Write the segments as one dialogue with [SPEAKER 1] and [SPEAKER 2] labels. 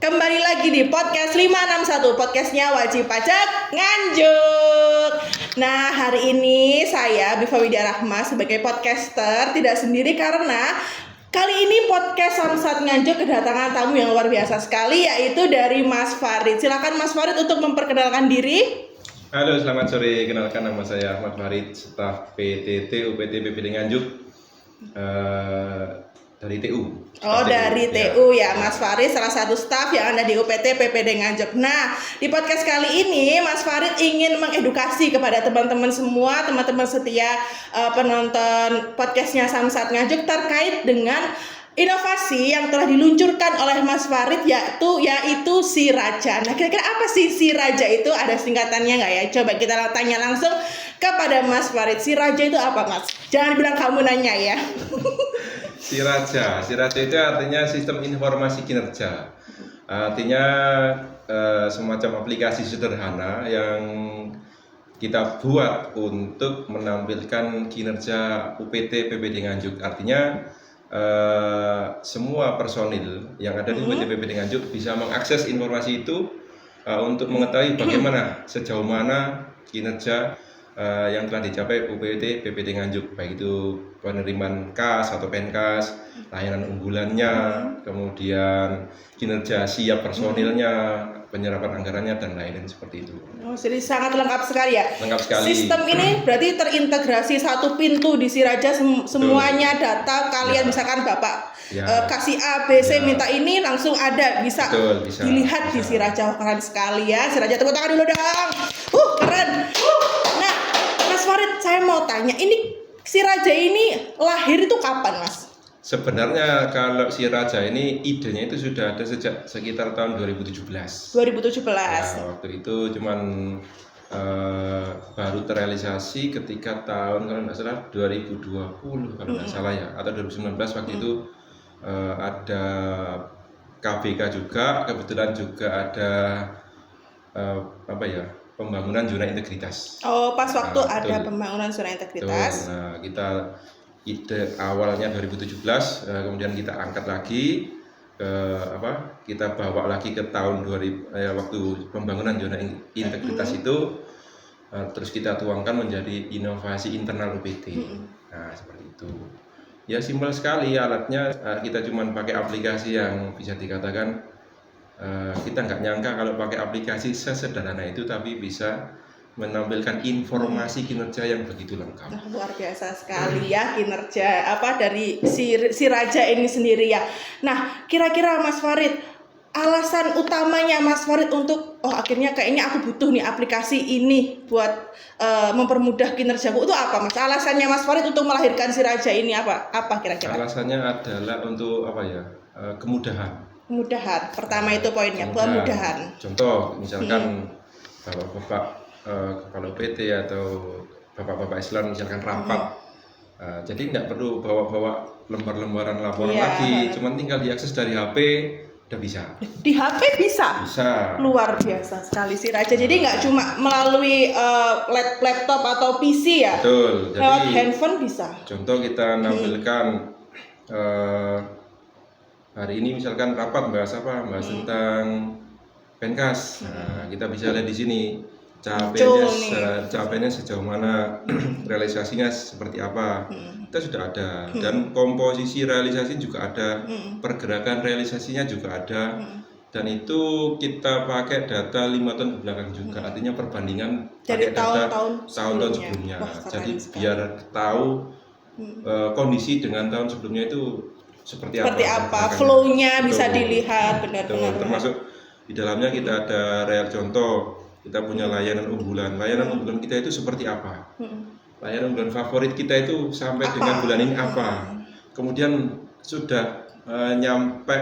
[SPEAKER 1] Kembali lagi di podcast 561, podcastnya Wajib Pajak Nganjuk. Nah, hari ini saya Bifa Widya Rahma sebagai podcaster tidak sendiri karena kali ini podcast Samsat Nganjuk kedatangan tamu yang luar biasa sekali, yaitu dari Mas Farid. Silakan Mas Farid untuk memperkenalkan diri.
[SPEAKER 2] Halo, selamat sore. Kenalkan, nama saya Ahmad Farid, staf PTT UPT PPD Nganjuk dari TU.
[SPEAKER 1] Dari TU ya, Mas Farid salah satu staf yang ada di UPT PPD Nganjuk. Nah, di podcast kali ini Mas Farid ingin mengedukasi kepada teman-teman semua, teman-teman setia penonton podcastnya Samsat Nganjuk terkait dengan inovasi yang telah diluncurkan oleh Mas Farid yaitu Siraja. Nah, kira-kira apa sih Siraja itu? Ada singkatannya nggak ya? Coba kita tanya langsung kepada Mas Farid. Siraja itu apa, Mas? Jangan bilang kamu nanya ya.
[SPEAKER 2] Siraja itu artinya sistem informasi kinerja. Artinya semacam aplikasi sederhana yang kita buat untuk menampilkan kinerja UPT PPD Nganjuk. Artinya semua personil yang ada di UPT PPD Nganjuk bisa mengakses informasi itu untuk mengetahui bagaimana sejauh mana kinerja yang telah dicapai UPT PPD Nganjuk, baik itu penerimaan kas atau penkas, layanan unggulannya, kemudian kinerja siap personilnya, penyerapan anggarannya dan lain-lain seperti itu.
[SPEAKER 1] Oh, jadi sangat lengkap sekali ya.
[SPEAKER 2] Lengkap sekali.
[SPEAKER 1] Sistem ini berarti terintegrasi satu pintu di Siraja, semuanya data kalian, misalkan Bapak kasih A, B, C, minta ini langsung ada, bisa dilihat di Siraja. Keren sekali ya. Siraja, tepuk tangan dulu dong. Keren. Nah, Mas Farid, saya mau tanya, ini Siraja ini lahir itu kapan, Mas?
[SPEAKER 2] Sebenarnya kalau Siraja ini idenya itu sudah ada sejak sekitar tahun 2017.
[SPEAKER 1] 2017.
[SPEAKER 2] Ya, waktu itu cuman baru terrealisasi ketika tahun kalau nggak salah 2020 kalau nggak salah ya, atau 2019 waktu itu ada KBK juga, kebetulan juga ada pembangunan zona integritas.
[SPEAKER 1] Oh, pas waktu ada pembangunan zona integritas.
[SPEAKER 2] Nah, ide awalnya 2017, kemudian kita angkat lagi kita bawa lagi ke tahun 2000, waktu pembangunan zona integritas itu, terus kita tuangkan menjadi inovasi internal UPT. Nah, seperti itu. Ya, simpel sekali alatnya, kita cuma pakai aplikasi yang bisa dikatakan kita nggak nyangka kalau pakai aplikasi sesederhana itu tapi bisa menampilkan informasi kinerja yang begitu lengkap.
[SPEAKER 1] Nah, luar biasa sekali ya kinerja dari Siraja ini sendiri ya. Nah, kira-kira Mas Farid, alasan utamanya Mas Farid untuk akhirnya kayaknya aku butuh nih aplikasi ini buat mempermudah kinerjaku, itu apa, Mas? Alasannya Mas Farid untuk melahirkan Siraja ini apa kira-kira?
[SPEAKER 2] Alasannya adalah untuk kemudahan.
[SPEAKER 1] Kemudahan. Pertama itu poinnya, kemudahan.
[SPEAKER 2] Contoh, misalkan Bapak kepala PT atau bapak-bapak Islam misalkan rapat, jadi nggak perlu bawa-bawa lembar-lembaran laporan lagi, cuman tinggal diakses dari HP udah bisa.
[SPEAKER 1] Di HP bisa?
[SPEAKER 2] Bisa.
[SPEAKER 1] Luar biasa sekali Siraja. Jadi nggak cuma melalui laptop atau PC ya?
[SPEAKER 2] Betul. Jadi
[SPEAKER 1] lewat handphone bisa.
[SPEAKER 2] Contoh kita nampilkan hari ini misalkan rapat bahas tentang penkas. Nah, kita bisa lihat di sini capaiannya sejauh mana, realisasinya seperti apa, kita sudah ada, dan komposisi realisasi juga ada, pergerakan realisasinya juga ada, dan itu kita pakai data 5 tahun belakang juga, artinya perbandingan
[SPEAKER 1] dari
[SPEAKER 2] pakai data tahun-tahun sebelumnya. Jadi biar tahu kondisi dengan tahun sebelumnya itu seperti apa,
[SPEAKER 1] flow-nya bisa dilihat benar-benar.
[SPEAKER 2] Termasuk di dalamnya kita ada real contoh. Kita punya layanan unggulan. Layanan unggulan kita itu seperti apa? Layanan unggulan favorit kita itu sampai dengan bulan ini apa? Kemudian sudah nyampe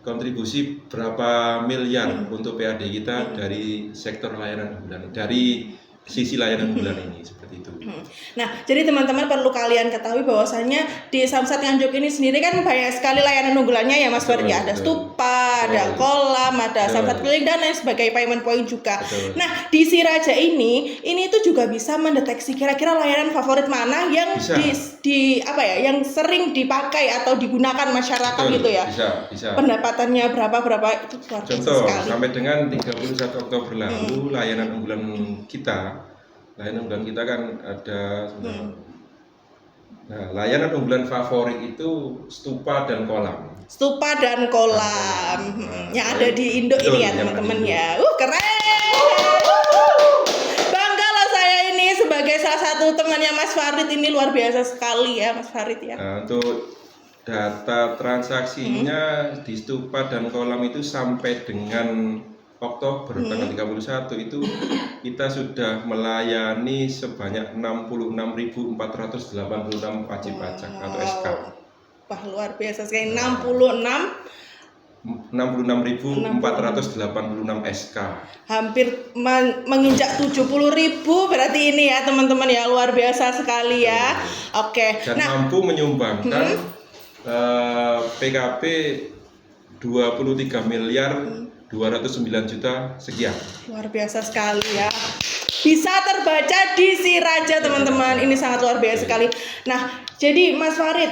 [SPEAKER 2] kontribusi berapa miliar untuk PAD kita dari sektor layanan unggulan, dari sisi layanan unggulan ini, seperti seperti itu.
[SPEAKER 1] Nah, jadi teman-teman perlu kalian ketahui bahwasanya di Samsat Nganjuk ini sendiri kan banyak sekali layanan unggulannya ya Mas Farid ya. Ada stupa, ada kolam, ada samsat keliling dan lain sebagainya, payment point juga.
[SPEAKER 2] Betul.
[SPEAKER 1] Nah, di Si Raja ini itu juga bisa mendeteksi kira-kira layanan favorit mana yang di apa ya, yang sering dipakai atau digunakan masyarakat.
[SPEAKER 2] Betul,
[SPEAKER 1] gitu ya.
[SPEAKER 2] Bisa.
[SPEAKER 1] Pendapatannya berapa itu luar biasa
[SPEAKER 2] Contoh,
[SPEAKER 1] sekali.
[SPEAKER 2] sampai dengan 31 Oktober lalu layanan unggulan kita kan ada nah, layanan unggulan favorit itu stupa dan kolam.
[SPEAKER 1] Stupa dan kolam yang ada di Indo ini ya teman-teman ya. Keren. Bangga lah saya ini sebagai salah satu temannya Mas Farid, ini luar biasa sekali ya Mas Farid ya.
[SPEAKER 2] Nah, untuk data transaksinya di stupa dan kolam itu sampai dengan Oktober tanggal 31 itu kita sudah melayani sebanyak 66.486 wajib pajak atau SK.
[SPEAKER 1] Wah, luar biasa sekali.
[SPEAKER 2] 66.486 SK.
[SPEAKER 1] Hampir menginjak 70.000 berarti ini ya teman-teman ya, luar biasa sekali ya. Oke.
[SPEAKER 2] Dan mampu menyumbangkan PKP 23 miliar 209 juta sekian.
[SPEAKER 1] Luar biasa sekali ya. Bisa terbaca di Si Raja teman-teman. Ini sangat luar biasa sekali. Nah, jadi Mas Farid,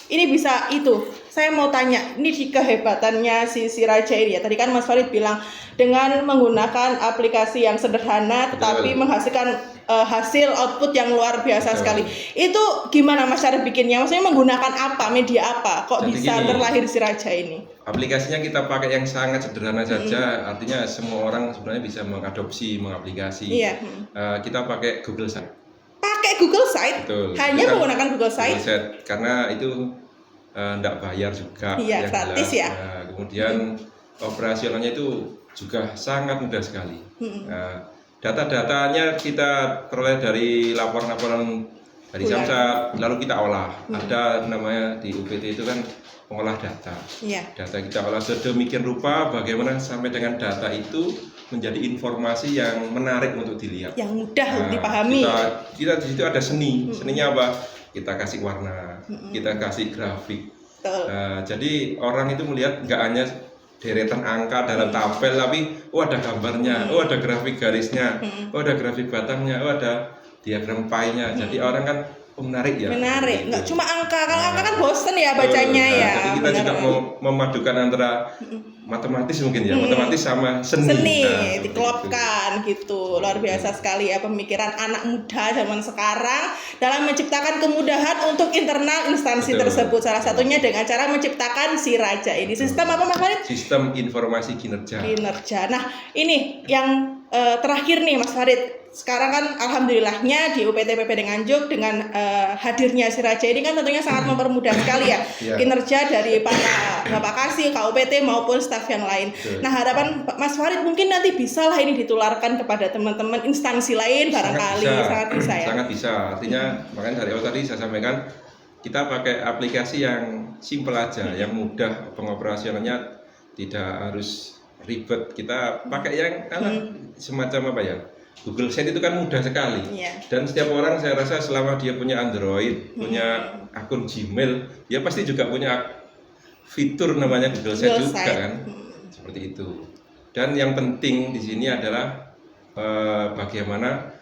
[SPEAKER 1] ini bisa itu. Saya mau tanya, ini di kehebatannya si Raja ini ya. Tadi kan Mas Farid bilang dengan menggunakan aplikasi yang sederhana tetapi menghasilkan hasil output yang luar biasa sekali. Itu gimana Mas cara bikinnya? Maksudnya menggunakan apa, media apa? Kok jadi bisa terlahir Si Raja ini?
[SPEAKER 2] Aplikasinya kita pakai yang sangat sederhana saja. Artinya semua orang sebenarnya bisa mengadopsi, mengaplikasi.
[SPEAKER 1] Iya.
[SPEAKER 2] Kita pakai Google Site.
[SPEAKER 1] Pakai Google Site?
[SPEAKER 2] Betul.
[SPEAKER 1] Hanya menggunakan Google Site?
[SPEAKER 2] Karena itu enggak bayar juga.
[SPEAKER 1] Iya, gratis ya.
[SPEAKER 2] Kemudian operasionalnya itu juga sangat mudah sekali. Data-datanya kita peroleh dari laporan-laporan dari Samsat, lalu kita olah. Ada namanya di UPT itu kan pengolah data. Data kita olah sedemikian rupa bagaimana sampai dengan data itu menjadi informasi yang menarik untuk dilihat.
[SPEAKER 1] Yang mudah untuk dipahami.
[SPEAKER 2] Kita di situ ada seni. Seninya apa? Kita kasih warna, kita kasih grafik. Jadi orang itu melihat nggak hanya deretan angka dalam tabel, tapi ada gambarnya, ada grafik garisnya, ada grafik batangnya, ada diagram pie-nya. Jadi orang kan menarik ya.
[SPEAKER 1] Menarik, nggak cuma angka. Kalau angka kan bosen ya bacanya ya.
[SPEAKER 2] Jadi kita juga mau memadukan antara matematis mungkin ya, matematis sama seni.
[SPEAKER 1] Dikelopkan gitu. Luar biasa sekali ya pemikiran anak muda zaman sekarang dalam menciptakan kemudahan untuk internal instansi tersebut. Salah satunya dengan cara menciptakan Si Raja ini. Sistem apa Mas Farid?
[SPEAKER 2] Sistem informasi kinerja. Nah,
[SPEAKER 1] ini yang terakhir nih Mas Farid. Sekarang kan alhamdulillahnya di UPT PPD Nganjuk dengan hadirnya Si Raja ini kan tentunya sangat mempermudah sekali ya kinerja dari para Bapak Kasih, KUPT maupun staf yang lain. Nah, harapan Mas Farid mungkin nanti bisa lah ini ditularkan kepada teman-teman instansi lain barangkali. Sangat bisa ya.
[SPEAKER 2] Sangat bisa. Artinya makanya dari awal tadi saya sampaikan kita pakai aplikasi yang simple aja, yang mudah pengoperasionalnya, tidak harus ribet. Kita pakai yang semacam apa ya? Google Site itu kan mudah sekali. Dan setiap orang saya rasa selama dia punya Android, punya akun Gmail, dia pasti juga punya fitur namanya Google Site juga kan. Seperti itu. Dan yang penting di sini adalah bagaimana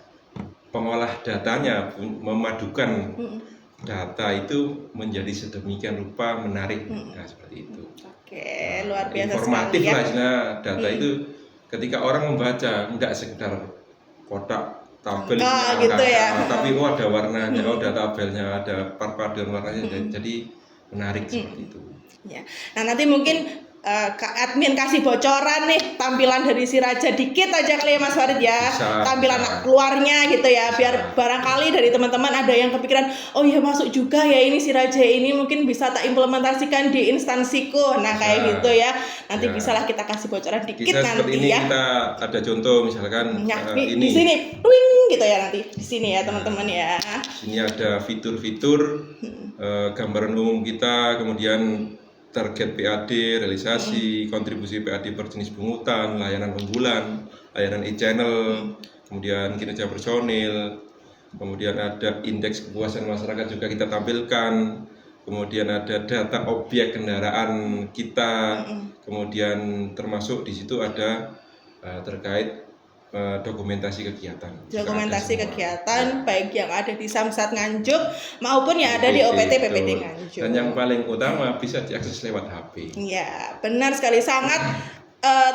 [SPEAKER 2] pengolah datanya memadukan data itu menjadi sedemikian rupa menarik. Nah, seperti itu.
[SPEAKER 1] Oke, luar biasa
[SPEAKER 2] informatif
[SPEAKER 1] sekali ya.
[SPEAKER 2] Lah, data itu ketika orang membaca enggak sekedar kotak tabel
[SPEAKER 1] gitu ya.
[SPEAKER 2] Tapi ada warnanya, ada tabelnya, ada perpaduan warnanya, jadi menarik seperti itu.
[SPEAKER 1] Ya. Nah, nanti mungkin admin kasih bocoran nih tampilan dari Si Raja dikit aja kali ya Mas Farid ya. Tampilan keluarnya gitu ya, biar barangkali dari teman-teman ada yang kepikiran, oh iya masuk juga ya ini Si Raja ini, mungkin bisa tak implementasikan di instansiku. Nah, kayak gitu ya. Nanti bisalah kita kasih bocoran dikit nanti ya.
[SPEAKER 2] Kita ada contoh misalkan ini
[SPEAKER 1] di sini, wing gitu ya nanti. Di sini ya teman-teman ya.
[SPEAKER 2] Sini ada fitur-fitur gambaran umum kita, kemudian target PAD, realisasi, kontribusi PAD per jenis pungutan, layanan unggulan, layanan e-channel, kemudian kinerja personil, kemudian ada indeks kepuasan masyarakat juga kita tampilkan, kemudian ada data objek kendaraan kita, kemudian termasuk di situ ada terkait dokumentasi kegiatan.
[SPEAKER 1] Dokumentasi kegiatan baik yang ada di Samsat Nganjuk maupun yang ada di OPT PPD Nganjuk.
[SPEAKER 2] Dan yang paling utama bisa diakses lewat HP.
[SPEAKER 1] Iya, benar sekali, sangat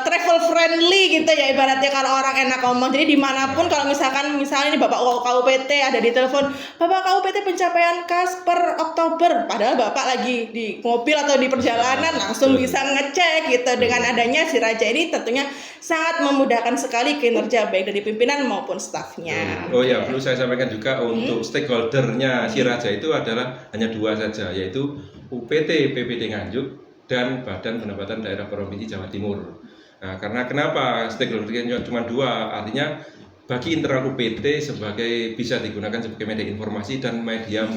[SPEAKER 1] travel friendly gitu ya ibaratnya kalau orang enak ngomong. Jadi dimanapun kalau misalnya ini Bapak KUPT ada di telepon, Bapak KUPT pencapaian kas per Oktober, padahal Bapak lagi di mobil atau di perjalanan langsung bisa ngecek gitu. Dengan adanya Si Raja ini tentunya sangat memudahkan sekali kinerja baik dari pimpinan maupun stafnya.
[SPEAKER 2] Oh ya, perlu saya sampaikan juga untuk stakeholdernya Si Raja itu adalah hanya 2 saja, yaitu UPT PPD Nganjuk dan Badan Pendapatan Daerah Provinsi Jawa Timur. Nah, karena kenapa stakeholdernya cuma 2? Artinya bagi internal UPT sebagai bisa digunakan sebagai media informasi dan media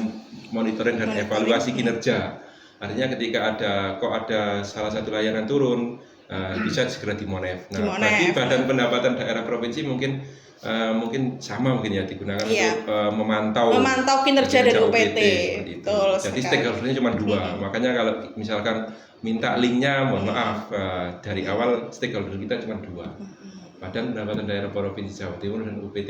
[SPEAKER 2] monitoring dan evaluasi kinerja. Artinya ketika ada salah satu layanan turun, bisa segera dimonef. Nah, bagi Badan Pendapatan Daerah Provinsi mungkin sama ya digunakan untuk memantau
[SPEAKER 1] kinerja dari UPT.
[SPEAKER 2] Betul. Jadi stakeholdernya cuma 2. Makanya kalau misalkan minta linknya, mohon maaf, dari awal stakeholder kita cuma 2. Badan Pendapatan Daerah Provinsi Jawa Timur dan UPT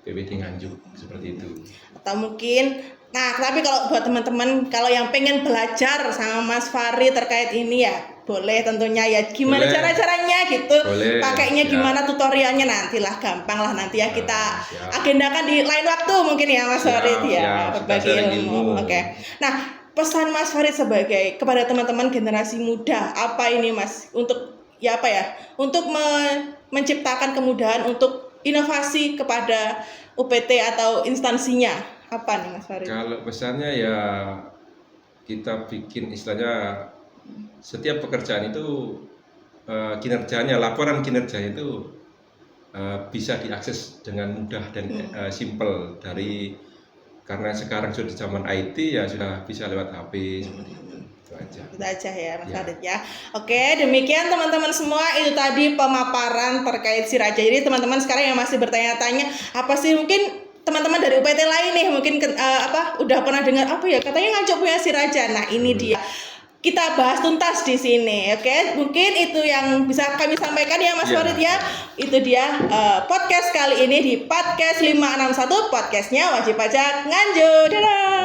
[SPEAKER 2] PPD Nganjuk, seperti itu.
[SPEAKER 1] Atau mungkin, tapi kalau buat teman-teman kalau yang pengen belajar sama Mas Farid terkait ini ya boleh tentunya ya, gimana cara-caranya gitu, pakainya gimana, tutorialnya nantilah, gampang lah nanti ya kita agendakan di lain waktu mungkin ya Mas Farid ya, berbagi ilmu. Oke. Nah, pesan Mas Farid kepada teman-teman generasi muda apa ini Mas, untuk untuk menciptakan kemudahan untuk inovasi kepada UPT atau instansinya, apa nih Mas Farid?
[SPEAKER 2] Kalau pesannya ya kita bikin istilahnya setiap pekerjaan itu kinerjanya, laporan kinerjanya itu bisa diakses dengan mudah dan simple karena sekarang sudah zaman IT ya sudah bisa lewat HP seperti itu. Itu
[SPEAKER 1] aja ya Mas Farid ya. Oke, demikian teman-teman semua, itu tadi pemaparan terkait Si Raja. Jadi teman-teman sekarang yang masih bertanya-tanya apa sih, mungkin teman-teman dari UPT lain nih mungkin udah pernah dengar katanya Nganjuk punya Si Raja. Nah, ini dia. Kita bahas tuntas di sini, oke? Mungkin itu yang bisa kami sampaikan ya Mas Farid ya. Itu dia podcast kali ini di Podcast 561, podcastnya Wajib Pajak Nganjuk. Dadah!